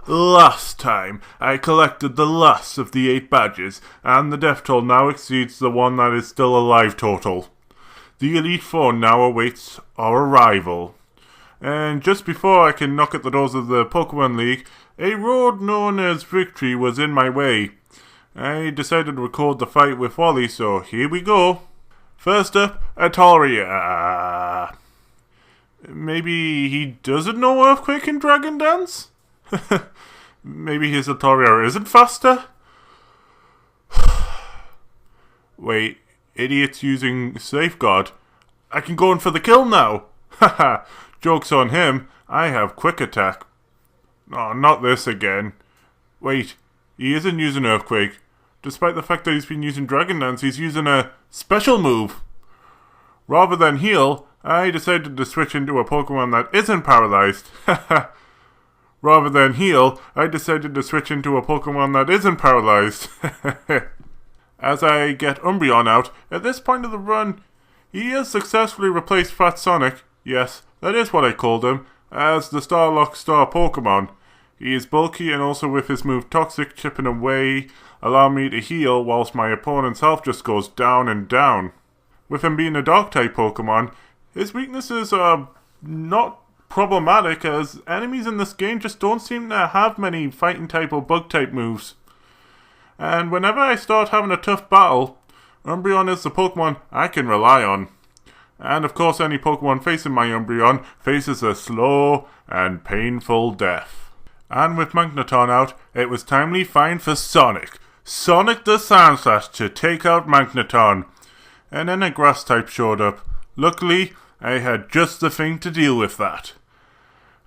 Last time, I collected the last of the 8 badges, and the death toll now exceeds the one that is still alive total. The Elite Four now awaits our arrival. And just before I can knock at the doors of the Pokémon League, a road known as Victory was in my way. I decided to record the fight with Wally, so here we go. First up, Atoria. Maybe he doesn't know Earthquake and Dragon Dance? Maybe his Atoria isn't faster? Wait, idiot's using Safeguard. I can go in for the kill now! Haha, joke's on him, I have Quick Attack. Oh, not this again. Wait, he isn't using Earthquake. Despite the fact that he's been using Dragon Dance, he's using a special move. Rather than heal, I decided to switch into a Pokemon that isn't paralyzed. Haha. Rather than heal, I decided to switch into a Pokemon that isn't paralyzed. As I get Umbreon out, at this point of the run, he has successfully replaced Fat Sonic, yes, that is what I called him, as the Starlocke star Pokemon. He is bulky and also with his move Toxic chipping away, allow me to heal whilst my opponent's health just goes down and down. With him being a Dark-type Pokemon, his weaknesses are not problematic as enemies in this game just don't seem to have many fighting type or bug type moves. And whenever I start having a tough battle, Umbreon is the Pokemon I can rely on. And of course any Pokemon facing my Umbreon faces a slow and painful death. And with Magneton out, it was timely fine for Sonic. Sonic the Sandslash to take out Magneton. And then a Grass type showed up. Luckily, I had just the thing to deal with that.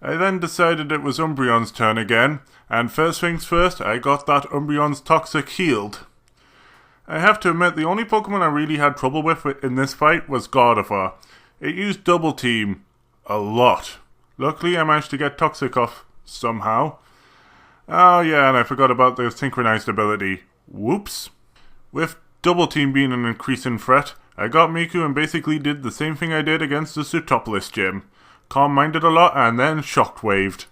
I then decided it was Umbreon's turn again, and first things first, I got that Umbreon's Toxic healed. I have to admit, the only Pokemon I really had trouble with in this fight was Gardevoir. It used Double Team a lot. Luckily, I managed to get Toxic off somehow. Oh yeah, and I forgot about the Synchronized ability. Whoops. With Double Team being an increasing threat, I got Miku and basically did the same thing I did against the Sootopolis gym. Calm-minded a lot and then shockwaved.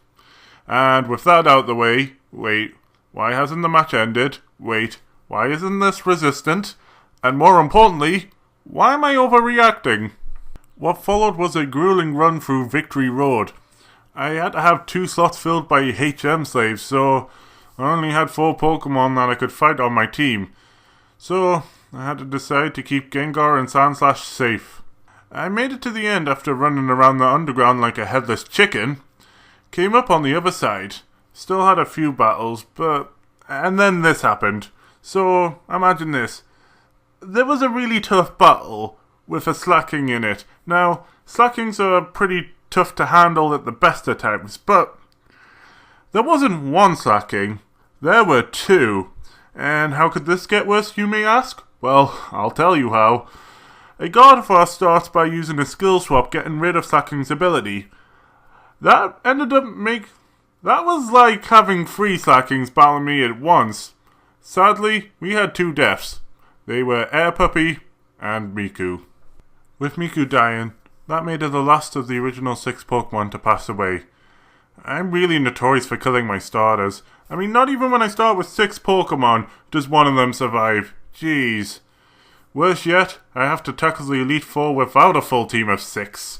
And with that out the way, wait, why hasn't the match ended? Wait, why isn't this resistant? And more importantly, why am I overreacting? What followed was a grueling run through Victory Road. I had to have 2 slots filled by HM slaves, so I only had 4 Pokemon that I could fight on my team. So I had to decide to keep Gengar and Sandslash safe. I made it to the end after running around the underground like a headless chicken. Came up on the other side. Still had a few battles, and then this happened. So, imagine this. There was a really tough battle with a Slacking in it. Now, Slackings are pretty tough to handle at the best of times, but there wasn't one Slacking. There were 2. And how could this get worse, you may ask? Well, I'll tell you how. A Gardevoir starts by using a skill swap getting rid of Slacking's ability. That was like having 3 Slackings battling me at once. Sadly, we had 2 deaths. They were Air Puppy and Miku. With Miku dying, that made it the last of the original 6 Pokemon to pass away. I'm really notorious for killing my starters. I mean, not even when I start with 6 Pokemon does one of them survive. Jeez. Worse yet, I have to tackle the Elite Four without a full team of 6.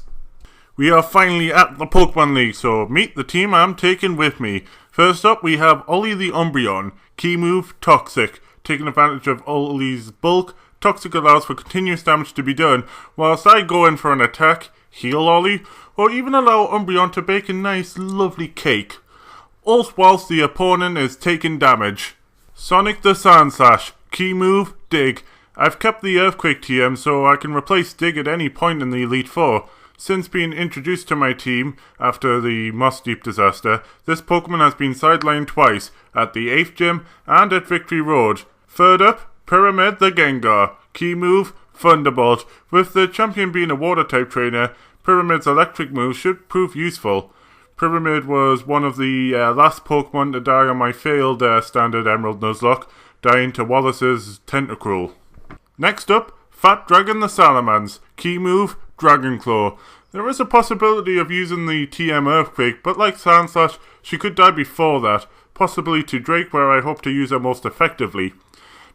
We are finally at the Pokémon League, so meet the team I'm taking with me. First up, we have Ollie the Umbreon. Key move, Toxic. Taking advantage of Ollie's bulk, Toxic allows for continuous damage to be done, whilst I go in for an attack, heal Ollie, or even allow Umbreon to bake a nice, lovely cake. All whilst the opponent is taking damage. Sonic the Sandslash. Key move, Dig. I've kept the Earthquake TM so I can replace Dig at any point in the Elite Four. Since being introduced to my team after the Moss Deep disaster, this Pokemon has been sidelined twice, at the 8th gym and at Victory Road. Third up, Pyramid the Gengar. Key move, Thunderbolt. With the champion being a Water-type trainer, Pyramid's electric move should prove useful. Pyramid was one of the last Pokemon to die on my failed standard Emerald Nuzlocke, dying to Wallace's Tentacruel. Next up, Fat Dragon the Salamence. Key move, Dragon Claw. There is a possibility of using the TM Earthquake, but like Sandslash, she could die before that, possibly to Drake where I hope to use her most effectively.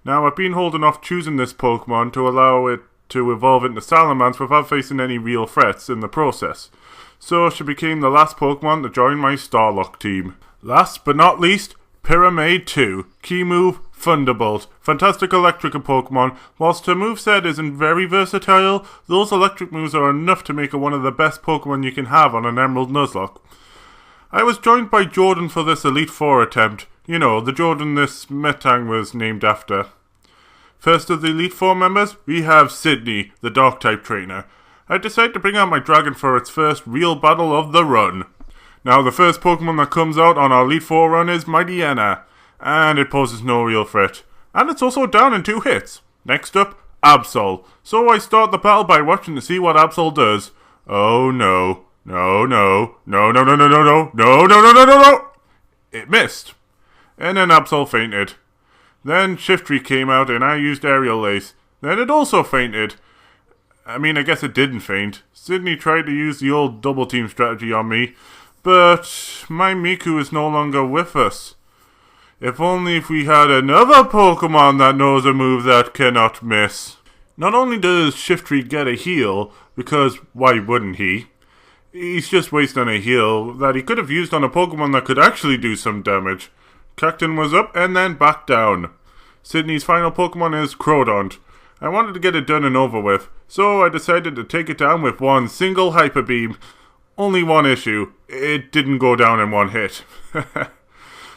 Now I've been holding off choosing this Pokemon to allow it to evolve into Salamence without facing any real threats in the process. So she became the last Pokemon to join my Starlocke team. Last but not least, Pyramid 2. Key move, Thunderbolt. Fantastic electrical Pokemon. Whilst her moveset isn't very versatile, those electric moves are enough to make her one of the best Pokemon you can have on an Emerald Nuzlocke. I was joined by Jordan for this Elite Four attempt. You know, the Jordan this Metang was named after. First of the Elite Four members, we have Sydney, the Dark-type trainer. I decided to bring out my dragon for its first real battle of the run. Now, the first Pokemon that comes out on our Elite Four run is Mightyena, and it poses no real threat. And it's also down in 2 hits. Next up, Absol. So I start the battle by watching to see what Absol does. Oh no. No, no. No, no, no, no, no, no. No, no, no, no, no, no. It missed. And then Absol fainted. Then Shiftry came out and I used Aerial Ace. Then it also fainted. I mean, I guess it didn't faint. Sydney tried to use the old double team strategy on me, but my Miku is no longer with us. If only if we had another Pokemon that knows a move that cannot miss. Not only does Shiftry get a heal, because why wouldn't he? He's just wasting a heal that he could have used on a Pokemon that could actually do some damage. Cacton was up and then back down. Sydney's final Pokemon is Crodont. I wanted to get it done and over with, so I decided to take it down with one single Hyper Beam. Only one issue, it didn't go down in one hit.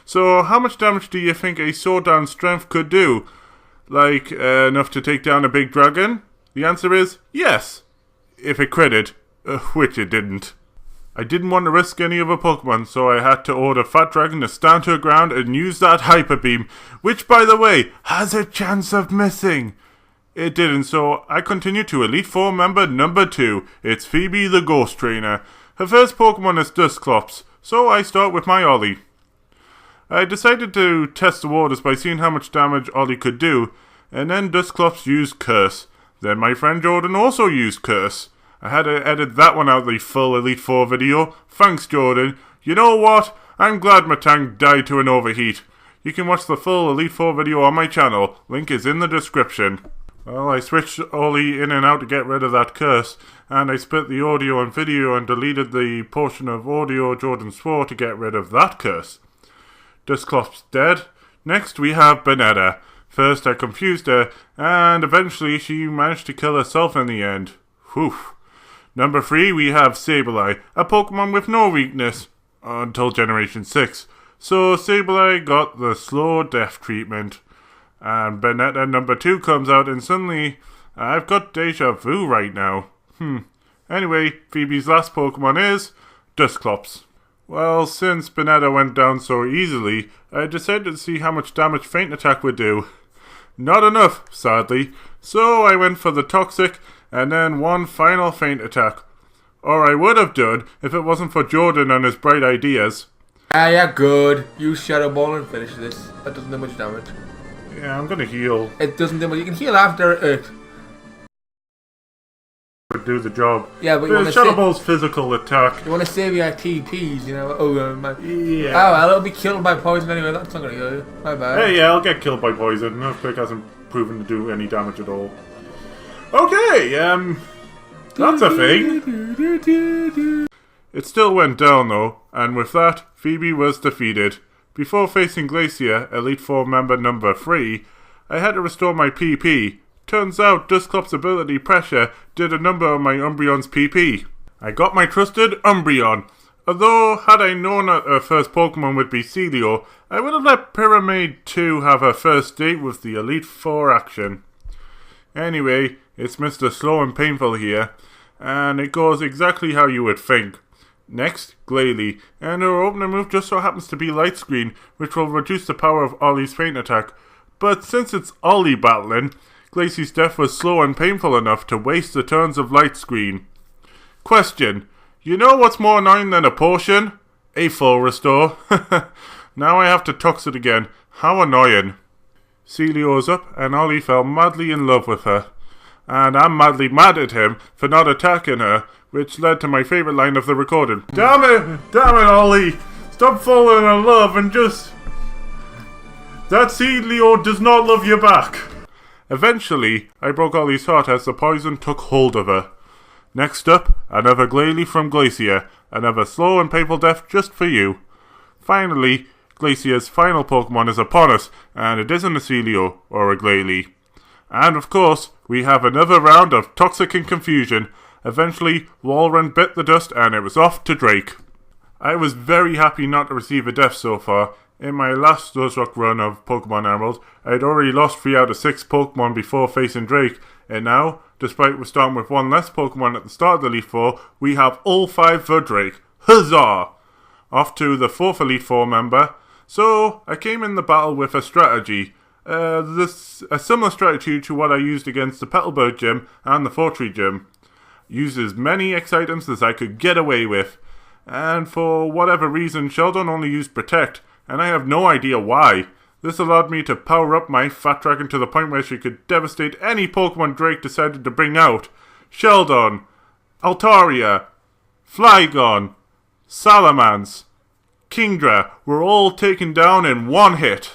So how much damage do you think a Sword Strength could do? Like, enough to take down a big dragon? The answer is yes, if it critted, which it didn't. I didn't want to risk any other Pokemon, so I had to order Fat Dragon to stand her ground and use that Hyper Beam, which, by the way, has a chance of missing. It didn't, so I continued to Elite Four member number 2. It's Phoebe the Ghost Trainer. Her first Pokemon is Dusclops, so I start with my Ollie. I decided to test the waters by seeing how much damage Ollie could do, and then Dusclops used Curse. Then my friend Jordan also used Curse. I had to edit that one out of the full Elite Four video. Thanks, Jordan. You know what? I'm glad my tank died to an overheat. You can watch the full Elite Four video on my channel. Link is in the description. Well, I switched Ollie in and out to get rid of that curse, and I split the audio and video and deleted the portion of audio Jordan swore to get rid of that curse. Dusclops dead. Next we have Banetta. First I confused her, and eventually she managed to kill herself in the end. Whew. Number 3 we have Sableye, a Pokemon with no weakness, until Generation 6. So Sableye got the slow death treatment. And Banetta number 2 comes out and suddenly I've got deja vu right now. Anyway, Phoebe's last Pokemon is Dusclops. Well, since Banetta went down so easily, I decided to see how much damage Faint Attack would do. Not enough, sadly, so I went for the Toxic and then one final Faint Attack. Or I would have done if it wasn't for Jordan and his bright ideas. Ah, yeah, good. Use Shadow Ball and finish this. That doesn't do much damage. Yeah, I'm gonna heal. It doesn't do much. You can heal after it. Do the job. Yeah, but you want to Shadow Ball's physical attack. You want to save your TPs, you know? Oh, yeah. Oh, well, it'll be killed by poison anyway. That's not gonna kill you. My bad. Hey, yeah, I'll get killed by poison. Earthquake hasn't proven to do any damage at all. Okay, that's a thing. It still went down though, and with that, Phoebe was defeated. Before facing Glacier, Elite Four member number 3, I had to restore my PP. Turns out Dusclops' ability Pressure did a number on my Umbreon's PP. I got my trusted Umbreon. Although, had I known that her first Pokemon would be Celio, I would have let Pyramid 2 have her first date with the Elite Four action. Anyway, it's Mr. Slow and Painful here, and it goes exactly how you would think. Next, Glalie, and her opener move just so happens to be Light Screen, which will reduce the power of Ollie's Faint Attack. But since it's Ollie battling, Glacie's death was slow and painful enough to waste the turns of Light Screen. Question: you know what's more annoying than a potion? A full restore. Now I have to tox it again. How annoying. Celio's up, and Ollie fell madly in love with her. and I'm madly mad at him for not attacking her, which led to my favourite line of the recording. Damn it, Ollie! Stop falling in love and just... That Leo does not love you back! Eventually, I broke Ollie's heart as the poison took hold of her. Next up, another Glalie from Glacier, another slow and painful death just for you. Finally, Glacier's final Pokemon is upon us, and it isn't a Celio or a Glalie. And of course, we have another round of Toxic and Confusion. Eventually, Walrein bit the dust and it was off to Drake. I was very happy not to receive a death so far. In my last Nuzlocke run of Pokemon Emerald, I had already lost 3 out of 6 Pokemon before facing Drake, and now, despite we starting with 1 less Pokemon at the start of the Elite Four, we have all 5 for Drake. Huzzah! Off to the 4th Elite Four member. So, I came in the battle with a strategy. A similar strategy to what I used against the Petalburg gym and the Fortree gym. Used as many X items as I could get away with. And for whatever reason, Sheldon only used Protect, and I have no idea why. This allowed me to power up my Fat Dragon to the point where she could devastate any Pokemon Drake decided to bring out. Sheldon, Altaria, Flygon, Salamence, Kingdra were all taken down in 1 hit.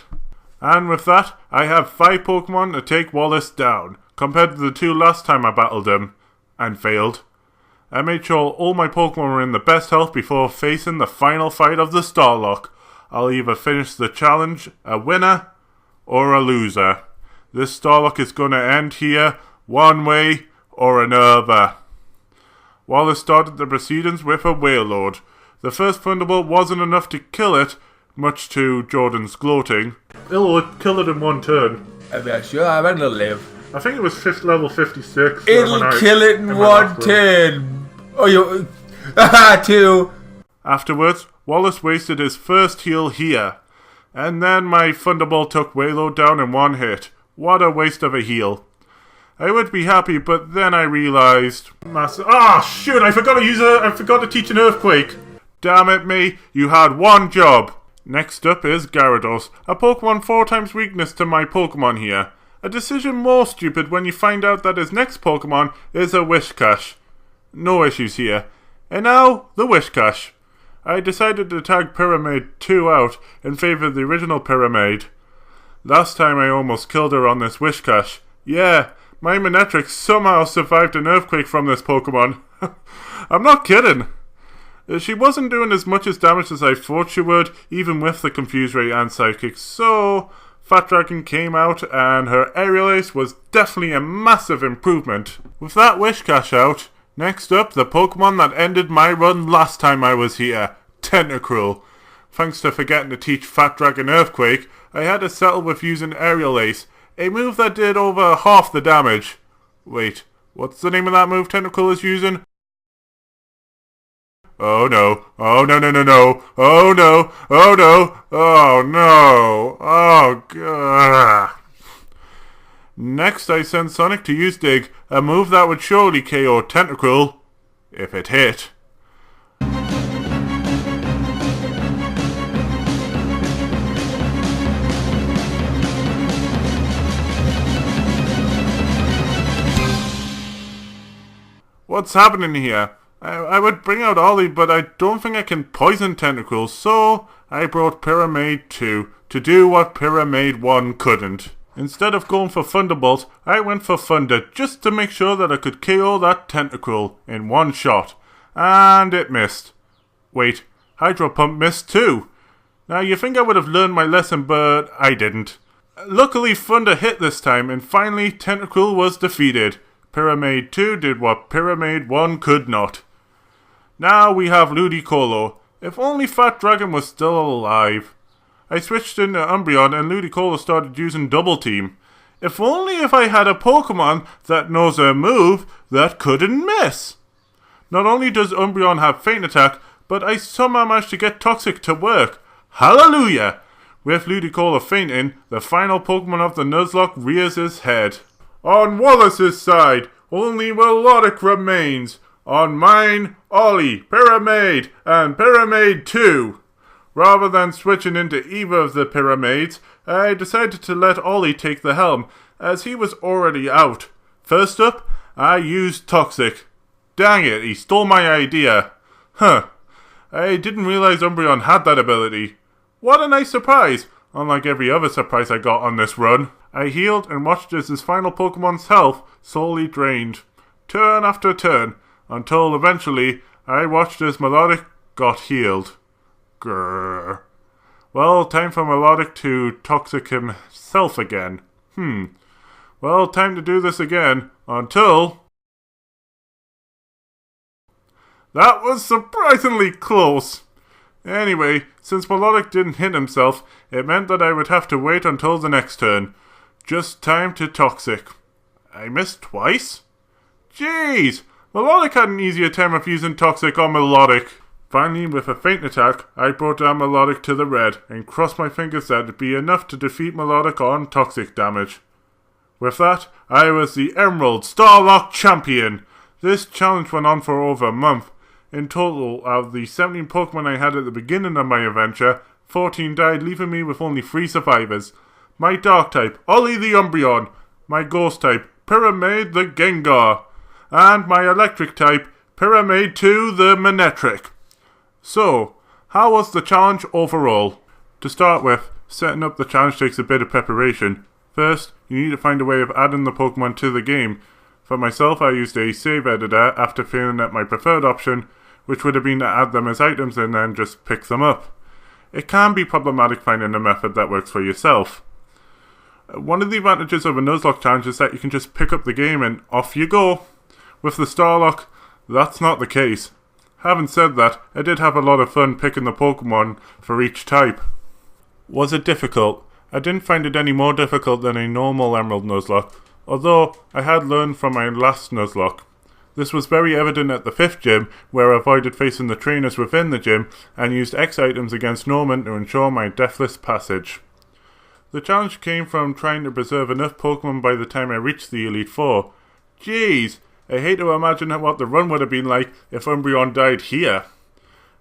And with that, I have 5 Pokemon to take Wallace down, compared to the 2 last time I battled him, and failed. I made sure all my Pokemon were in the best health before facing the final fight of the Starlocke. I'll either finish the challenge a winner or a loser. This Starlocke is going to end here, one way or another. Wallace started the proceedings with a Wailord. The first Thunderbolt wasn't enough to kill it, much to Jordan's gloating. It'll kill it in 1 turn. I'm sure I reckon it'll live. I think it was level 56. It'll kill it in 1 turn. Oh, you... 2. Afterwards, Wallace wasted his first heal here. And then my Thunderbolt took Wailord down in 1 hit. What a waste of a heal. I would be happy, but then I realised... shoot, I forgot to teach an Earthquake. Damn it me, you had 1 job. Next up is Gyarados, a Pokemon 4 times weakness to my Pokemon here. A decision more stupid when you find out that his next Pokemon is a Whiscash. No issues here. And now, the Whiscash. I decided to tag Pyramid 2 out in favour of the original Pyramid. Last time I almost killed her on this Whiscash. Yeah, my Manectric somehow survived an Earthquake from this Pokemon. I'm not kidding. She wasn't doing as much damage as I thought she would, even with the Confuse Ray and Psychic, so Fat Dragon came out and her Aerial Ace was definitely a massive improvement. With that Whiscash out, next up the Pokemon that ended my run last time I was here, Tentacruel. Thanks to forgetting to teach Fat Dragon Earthquake, I had to settle with using Aerial Ace, a move that did over half the damage. Wait, what's the name of that move Tentacruel is using? Oh no, oh no, oh no, oh no, oh no, oh god. Next I sent Sonic to use Dig, a move that would surely KO Tentacruel, if it hit. What's happening here? I would bring out Ollie, but I don't think I can poison Tentacruel, so I brought Pyramid 2 to do what Pyramid 1 couldn't. Instead of going for Thunderbolt, I went for Thunder just to make sure that I could KO that Tentacruel in 1 shot. And it missed. Wait, Hydro Pump missed too. Now you think I would have learned my lesson, but I didn't. Luckily Thunder hit this time, and finally Tentacruel was defeated. Pyramid 2 did what Pyramid 1 could not. Now we have Ludicolo. If only Fat Dragon was still alive. I switched into Umbreon and Ludicolo started using Double Team. If only if I had a Pokemon that knows a move that couldn't miss. Not only does Umbreon have Feint Attack, but I somehow managed to get Toxic to work. Hallelujah! With Ludicolo fainting, the final Pokemon of the Nuzlocke rears his head. On Wallace's side, only Melodic remains. On mine, Ollie, Pyramid, and Pyramid 2. Rather than switching into either of the Pyramids, I decided to let Ollie take the helm, as he was already out. First up, I used Toxic. Dang it, he stole my idea. Huh. I didn't realize Umbreon had that ability. What a nice surprise! Unlike every other surprise I got on this run. I healed and watched as his final Pokemon's health slowly drained, turn after turn, until eventually I watched as Melodic got healed. Grrr. Well, time for Melodic to Toxic himself again. Well, time to do this again, until... That was surprisingly close. Anyway, since Melodic didn't hit himself, it meant that I would have to wait until the next turn. Just time to Toxic. I missed twice? Jeez! Melodic had an easier time of using Toxic on Melodic. Finally, with a feint attack, I brought down Melodic to the red, and crossed my fingers that it'd be enough to defeat Melodic on Toxic damage. With that, I was the Emerald Starlocke Champion! This challenge went on for over a month. In total, out of the 17 Pokemon I had at the beginning of my adventure, 14 died, leaving me with only 3 survivors. My Dark type, Ollie the Umbreon. My Ghost type, Pyramid the Gengar. And my Electric type, Pyramid 2 the Manectric. So, how was the challenge overall? To start with, setting up the challenge takes a bit of preparation. First, you need to find a way of adding the Pokemon to the game. For myself, I used a save editor after feeling that my preferred option, which would have been to add them as items and then just pick them up. It can be problematic finding a method that works for yourself. One of the advantages of a Nuzlocke challenge is that you can just pick up the game and off you go. With the Starlocke, that's not the case. Having said that, I did have a lot of fun picking the Pokemon for each type. Was it difficult? I didn't find it any more difficult than a normal Emerald Nuzlocke, although I had learned from my last Nuzlocke. This was very evident at the 5th gym, where I avoided facing the trainers within the gym and used X items against Norman to ensure my deathless passage. The challenge came from trying to preserve enough Pokemon by the time I reached the Elite Four. Jeez, I hate to imagine what the run would have been like if Umbreon died here.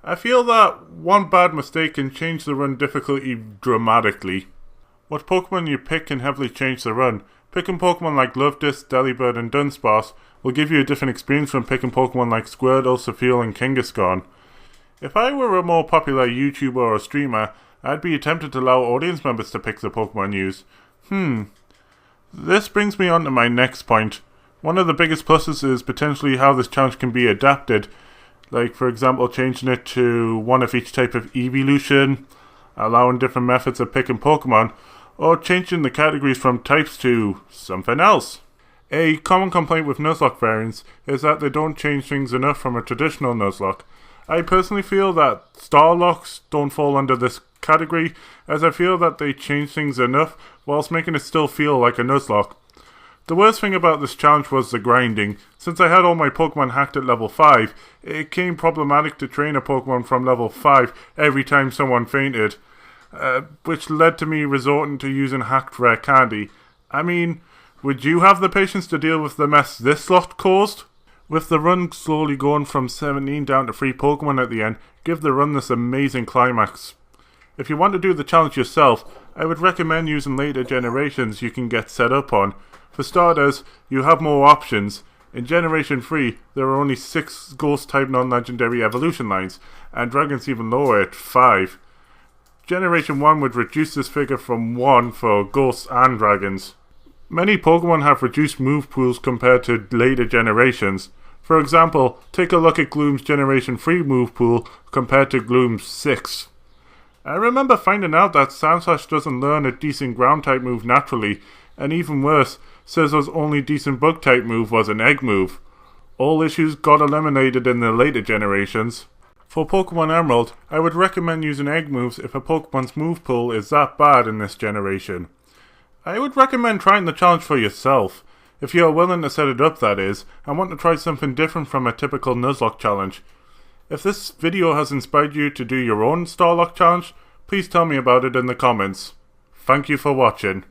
I feel that one bad mistake can change the run difficulty dramatically. What Pokemon you pick can heavily change the run. Picking Pokemon like Lovedis, Delibird and Dunsparce will give you a different experience from picking Pokemon like Squirtle, Safeel and Kangaskhan. If I were a more popular YouTuber or streamer, I'd be tempted to allow audience members to pick the Pokemon used. This brings me on to my next point. One of the biggest pluses is potentially how this challenge can be adapted. Like, for example, changing it to one of each type of evolution, allowing different methods of picking Pokemon, or changing the categories from types to something else. A common complaint with Nuzlocke variants is that they don't change things enough from a traditional Nuzlocke. I personally feel that Starlocks don't fall under this category, as I feel that they change things enough whilst making it still feel like a Nuzlocke. The worst thing about this challenge was the grinding. Since I had all my Pokemon hacked at level 5, it became problematic to train a Pokemon from level 5 every time someone fainted, which led to me resorting to using hacked rare candy. I mean, would you have the patience to deal with the mess this lot caused? With the run slowly going from 17 down to 3 Pokemon at the end, give the run this amazing climax. If you want to do the challenge yourself, I would recommend using later generations you can get set up on. For starters, you have more options. In Generation 3, there are only 6 Ghost-type non-legendary evolution lines, and Dragons even lower at 5. Generation 1 would reduce this figure from 1 for Ghosts and Dragons. Many Pokemon have reduced move pools compared to later generations. For example, take a look at Gloom's Generation 3 move pool compared to Gloom's 6. I remember finding out that Sandslash doesn't learn a decent ground-type move naturally, and even worse, Scissor's only decent bug-type move was an egg move. All issues got eliminated in the later generations. For Pokemon Emerald, I would recommend using egg moves if a Pokemon's move pool is that bad in this generation. I would recommend trying the challenge for yourself, if you are willing to set it up that is, and want to try something different from a typical Nuzlocke challenge. If this video has inspired you to do your own Starlocke challenge, please tell me about it in the comments. Thank you for watching.